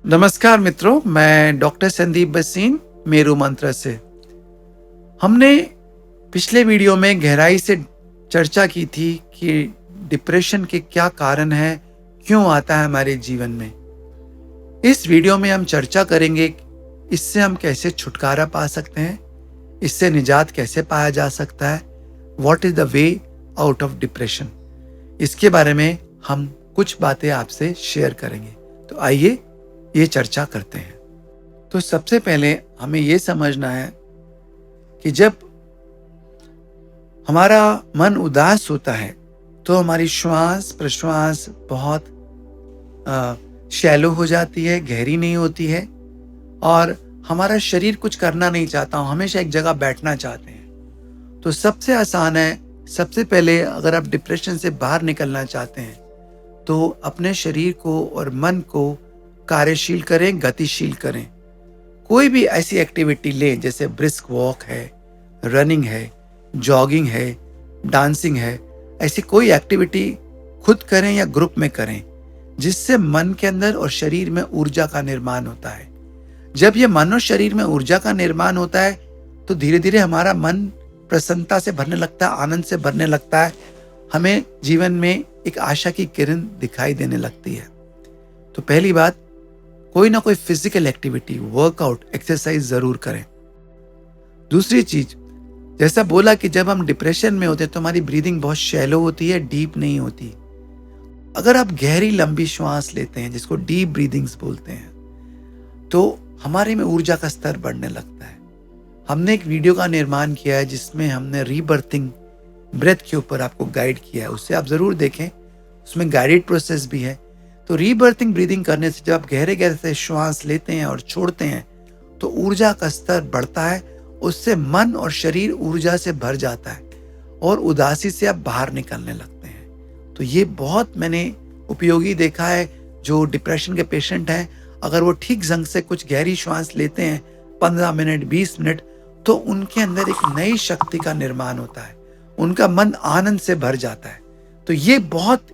नमस्कार मित्रों, मैं डॉक्टर संदीप बसीन मेरू मंत्र से। हमने पिछले वीडियो में गहराई से चर्चा की थी कि डिप्रेशन के क्या कारण हैं, क्यों आता है हमारे जीवन में। इस वीडियो में हम चर्चा करेंगे इससे हम कैसे छुटकारा पा सकते हैं, इससे निजात कैसे पाया जा सकता है, what is the way out of depression. इसके बारे में हम कुछ बातें आपसे शेयर करेंगे। तो आइए ये चर्चा करते हैं। तो सबसे पहले हमें ये समझना है कि जब हमारा मन उदास होता है तो हमारी श्वास प्रश्वास बहुत शैलो हो जाती है, गहरी नहीं होती है और हमारा शरीर कुछ करना नहीं चाहता, हमेशा एक जगह बैठना चाहते हैं। तो सबसे आसान है, सबसे पहले अगर आप डिप्रेशन से बाहर निकलना चाहते हैं तो अपने शरीर को और मन को कार्यशील करें, गतिशील करें। कोई भी ऐसी एक्टिविटी लें जैसे ब्रिस्क वॉक है, रनिंग है, जॉगिंग है, डांसिंग है। ऐसी कोई एक्टिविटी खुद करें या ग्रुप में करें जिससे मन के अंदर और शरीर में ऊर्जा का निर्माण होता है। जब ये मन और शरीर में ऊर्जा का निर्माण होता है तो धीरे धीरे हमारा मन प्रसन्नता से भरने लगता है, आनंद से भरने लगता है। हमें जीवन में एक आशा की किरण दिखाई देने लगती है। तो पहली बात, कोई ना कोई फिजिकल एक्टिविटी, वर्कआउट, एक्सरसाइज जरूर करें। दूसरी चीज, जैसा बोला कि जब हम डिप्रेशन में होते हैं तो हमारी ब्रीदिंग बहुत शैलो होती है, डीप नहीं होती। अगर आप गहरी लंबी श्वास लेते हैं जिसको डीप ब्रीदिंग्स बोलते हैं तो हमारे में ऊर्जा का स्तर बढ़ने लगता है। हमने एक वीडियो का निर्माण किया है जिसमें हमने रीबर्थिंग ब्रेथ के ऊपर आपको गाइड किया है, उससे आप जरूर देखें, उसमें गाइडेड प्रोसेस भी है। तो रीबर्थिंग ब्रीदिंग करने से जब आप गहरे गहरे से श्वास लेते हैं और छोड़ते हैं तो ऊर्जा का स्तर बढ़ता है, उससे मन और शरीर ऊर्जा से भर जाता है और उदासी से आप बाहर निकलने लगते हैं। तो ये बहुत मैंने उपयोगी देखा है। जो डिप्रेशन के पेशेंट हैं, अगर वो ठीक ढंग से कुछ गहरी श्वास लेते हैं 15 मिनट 20 मिनट तो उनके अंदर एक नई शक्ति का निर्माण होता है, उनका मन आनंद से भर जाता है। तो ये बहुत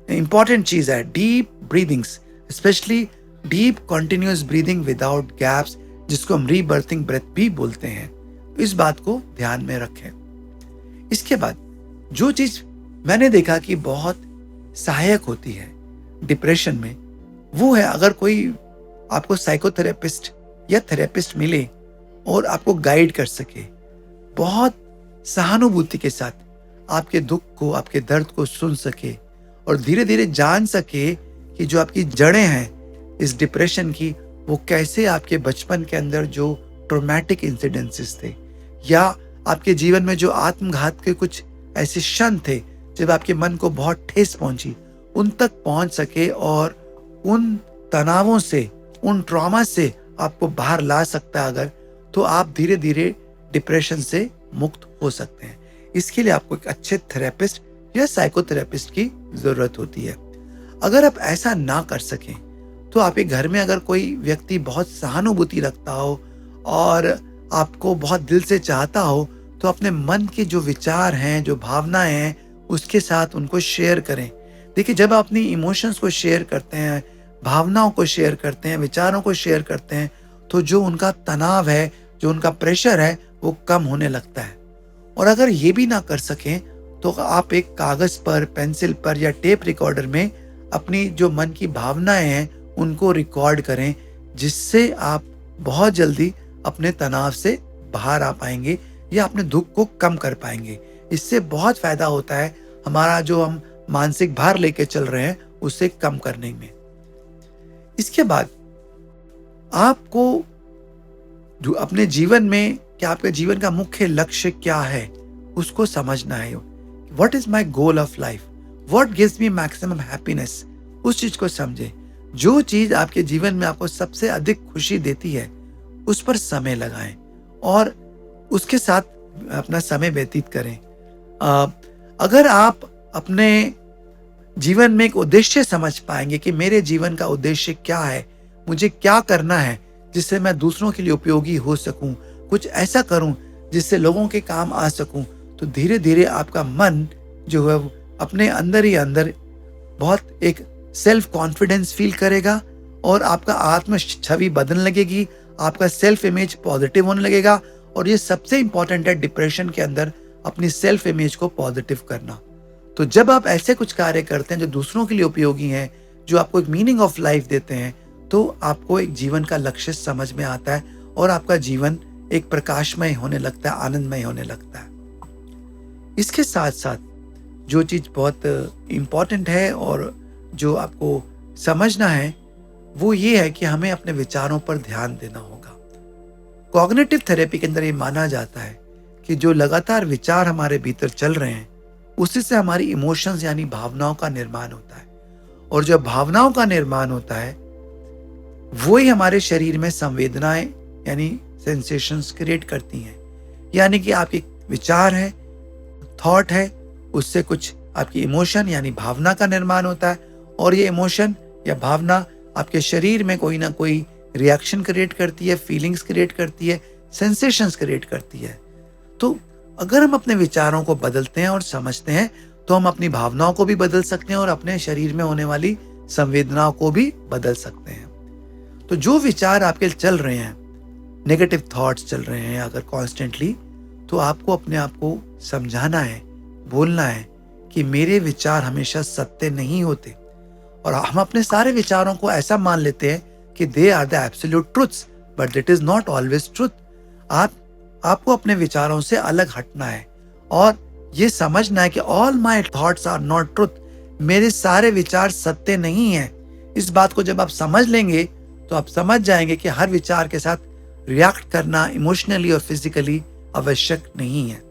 इंपॉर्टेंट चीज है, deep breathings, specially deep continuous breathing without gaps, जिसको हम रीबर्थिंग ब्रेथ भी बोलते हैं। तो इस बात को ध्यान में रखें। इसके बाद जो चीज मैंने देखा कि बहुत सहायक होती है डिप्रेशन में, वो है अगर कोई आपको साइकोथेरेपिस्ट या थेरेपिस्ट मिले और आपको गाइड कर सके, बहुत सहानुभूति के साथ आपके दुख को, आपके दर्द को सुन सके और धीरे धीरे जान सके कि जो आपकी जड़ें हैं इस डिप्रेशन की, वो कैसे आपके बचपन के अंदर जो ट्रॉमेटिक इंसिडेंसेस थे या आपके जीवन में जो आत्मघात के कुछ ऐसे क्षण थे जब आपके मन को बहुत ठेस पहुंची, उन तक पहुंच सके और उन तनावों से, उन ट्रॉमा से आपको बाहर ला सकता है अगर, तो आप धीरे धीरे डिप्रेशन से मुक्त हो सकते हैं। इसके लिए आपको एक अच्छे थेरेपिस्ट या साइकोथेरेपिस्ट की जरूरत होती है। अगर आप ऐसा ना कर सकें तो आपके घर में अगर कोई व्यक्ति बहुत सहानुभूति रखता हो और आपको बहुत दिल से चाहता हो तो अपने मन के जो विचार हैं, जो भावनाएं हैं, उसके साथ उनको शेयर करें। देखिए, जब आप अपनी इमोशंस को शेयर करते हैं, भावनाओं को शेयर करते हैं, विचारों को शेयर करते हैं, तो जो उनका तनाव है, जो उनका प्रेशर है, वो कम होने लगता है। और अगर ये भी ना कर सकें तो आप एक कागज पर, पेंसिल पर या टेप रिकॉर्डर में अपनी जो मन की भावनाएं हैं उनको रिकॉर्ड करें, जिससे आप बहुत जल्दी अपने तनाव से बाहर आ पाएंगे या अपने दुख को कम कर पाएंगे। इससे बहुत फायदा होता है हमारा जो हम मानसिक भार लेके चल रहे हैं उसे कम करने में। इसके बाद आपको जो अपने जीवन में, क्या आपके जीवन का मुख्य लक्ष्य क्या है, उसको समझना है। What is my goal of life? What gives me maximum happiness? उस चीज को समझे। जो चीज आपके जीवन में आपको सबसे अधिक खुशी देती है उस पर समय लगाएं और उसके साथ अपना समय व्यतीत करें। अगर आप अपने जीवन में एक उद्देश्य समझ पाएंगे कि मेरे जीवन का उद्देश्य क्या है, मुझे क्या करना है जिससे मैं दूसरों के लिए उपयोगी हो सकूं, कुछ ऐसा करूं जिससे लोगों के काम आ सकूं, तो धीरे धीरे आपका मन जो है अपने अंदर ही अंदर बहुत एक सेल्फ कॉन्फिडेंस फील करेगा और आपका आत्म छवि बदलने लगेगी, आपका सेल्फ इमेज पॉजिटिव होने लगेगा। और ये सबसे इंपॉर्टेंट है डिप्रेशन के अंदर, अपनी सेल्फ इमेज को पॉजिटिव करना। तो जब आप ऐसे कुछ कार्य करते हैं जो दूसरों के लिए उपयोगी हैं, जो आपको एक मीनिंग ऑफ लाइफ देते हैं, तो आपको एक जीवन का लक्ष्य समझ में आता है और आपका जीवन एक प्रकाशमय होने लगता है, आनंदमय होने लगता है। इसके साथ साथ जो चीज़ बहुत इम्पॉर्टेंट है और जो आपको समझना है वो ये है कि हमें अपने विचारों पर ध्यान देना होगा। कॉग्निटिव थेरेपी के अंदर ये माना जाता है कि जो लगातार विचार हमारे भीतर चल रहे हैं उसी से हमारी इमोशंस यानी भावनाओं का निर्माण होता है, और जब भावनाओं का निर्माण होता है वही हमारे शरीर में संवेदनाएं यानी सेंसेशंस क्रिएट करती हैं। यानी कि आपके विचार है, थॉट है, उससे कुछ आपकी इमोशन यानी भावना का निर्माण होता है, और ये इमोशन या भावना आपके शरीर में कोई ना कोई रिएक्शन क्रिएट करती है, फीलिंग्स क्रिएट करती है, सेंसेशंस क्रिएट करती है। तो अगर हम अपने विचारों को बदलते हैं और समझते हैं तो हम अपनी भावनाओं को भी बदल सकते हैं और अपने शरीर में होने वाली संवेदनाओं को भी बदल सकते हैं। तो जो विचार आपके चल रहे हैं, नेगेटिव थॉट्स चल रहे हैं अगर कॉन्स्टेंटली, तो आपको अपने आप को समझाना है, बोलना है कि मेरे विचार हमेशा सत्य नहीं होते। और हम अपने सारे विचारों को ऐसा मान लेते हैं कि they are the absolute truths, but that is not always truth. आपको अपने विचारों से अलग हटना है और ये समझना है कि all my thoughts are not truth, मेरे सारे विचार सत्य नहीं हैं। इस बात को जब आप समझ लेंगे तो आप समझ जाएंगे कि हर विचार के साथ रिएक्ट करना इमोशनली और फिजिकली आवश्यक नहीं है।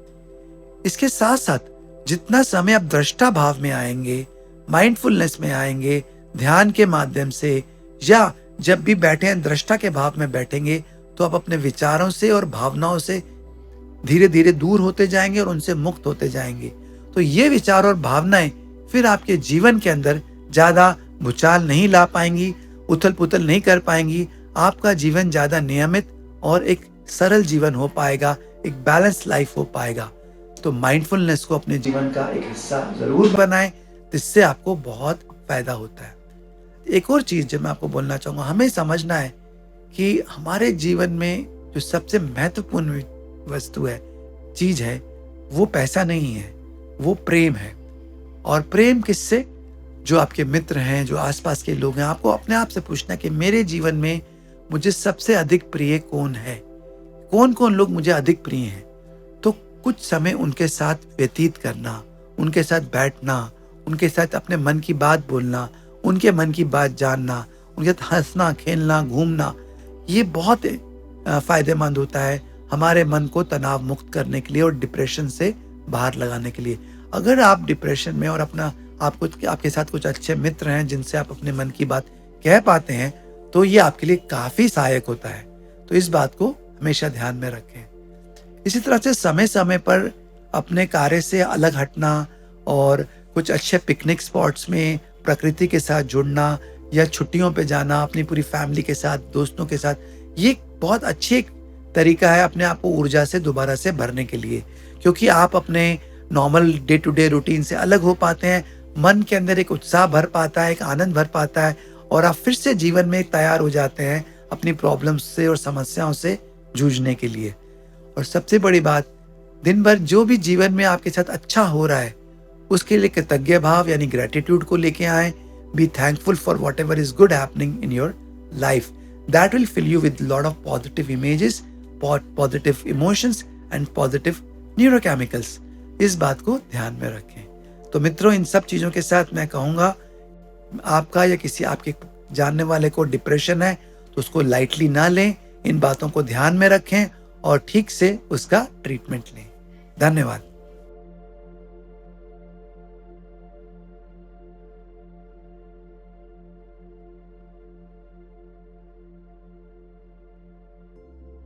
इसके साथ साथ जितना समय आप दृष्टा भाव में आएंगे, माइंडफुलनेस में आएंगे, ध्यान के माध्यम से, या जब भी बैठे हैं दृष्टा के भाव में बैठेंगे, तो आप अपने विचारों से और भावनाओं से धीरे धीरे दूर होते जाएंगे और उनसे मुक्त होते जाएंगे। तो ये विचार और भावनाएं फिर आपके जीवन के अंदर ज्यादा भूचाल नहीं ला पाएंगी, उथल पुथल नहीं कर पाएंगी। आपका जीवन ज्यादा नियमित और एक सरल जीवन हो पाएगा, एक बैलेंस लाइफ हो पाएगा। तो माइंडफुलनेस को अपने जीवन का एक हिस्सा जरूर बनाएं, जिससे आपको बहुत फायदा होता है। एक और चीज जो मैं आपको बोलना चाहूंगा, हमें समझना है कि हमारे जीवन में जो सबसे महत्वपूर्ण वस्तु है, चीज है, वो पैसा नहीं है, वो प्रेम है। और प्रेम किससे? जो आपके मित्र हैं, जो आसपास के लोग हैं। आपको अपने आप से पूछना कि मेरे जीवन में मुझे सबसे अधिक प्रिय कौन है, कौन कौन लोग मुझे अधिक प्रिय हैं। तो कुछ समय उनके साथ व्यतीत करना, उनके साथ बैठना, उनके साथ अपने मन की बात बोलना, उनके मन की बात जानना, उनके साथ हंसना, खेलना, घूमना, ये बहुत फायदेमंद होता है हमारे मन को तनाव मुक्त करने के लिए और डिप्रेशन से बाहर लगाने के लिए। अगर आप डिप्रेशन में और आपके साथ कुछ अच्छे मित्र हैं जिनसे आप अपने मन की बात कह पाते हैं, तो ये आपके लिए काफी सहायक होता है। तो इस बात को हमेशा ध्यान में रखें। इसी तरह से समय समय पर अपने कार्य से अलग हटना और कुछ अच्छे पिकनिक स्पॉट्स में प्रकृति के साथ जुड़ना या छुट्टियों पे जाना अपनी पूरी फैमिली के साथ, दोस्तों के साथ, ये बहुत अच्छी एक तरीका है अपने आप को ऊर्जा से दोबारा से भरने के लिए। क्योंकि आप अपने normal day to day routine से अलग हो पाते हैं, मन के अंदर एक उत्साह भर पाता है, एक आनंद भर पाता है, और आप फिर से जीवन में तैयार हो जाते हैं अपनी प्रॉब्लम्स से और समस्याओं से जूझने के लिए। और सबसे बड़ी बात, दिन भर जो भी जीवन में आपके साथ अच्छा हो रहा है उसके लिए कृतज्ञ भाव यानी ग्रेटिट्यूड को लेके आए। Be thankful for whatever is good happening in your life. That will fill you with lot of positive images, positive emotions and positive neurochemicals. इस बात को ध्यान में रखें। तो मित्रों, इन सब चीजों के साथ मैं कहूंगा, आपका या किसी आपके जानने वाले को डिप्रेशन है तो उसको लाइटली ना लें, इन बातों को ध्यान में रखें और ठीक से उसका ट्रीटमेंट लें। धन्यवाद।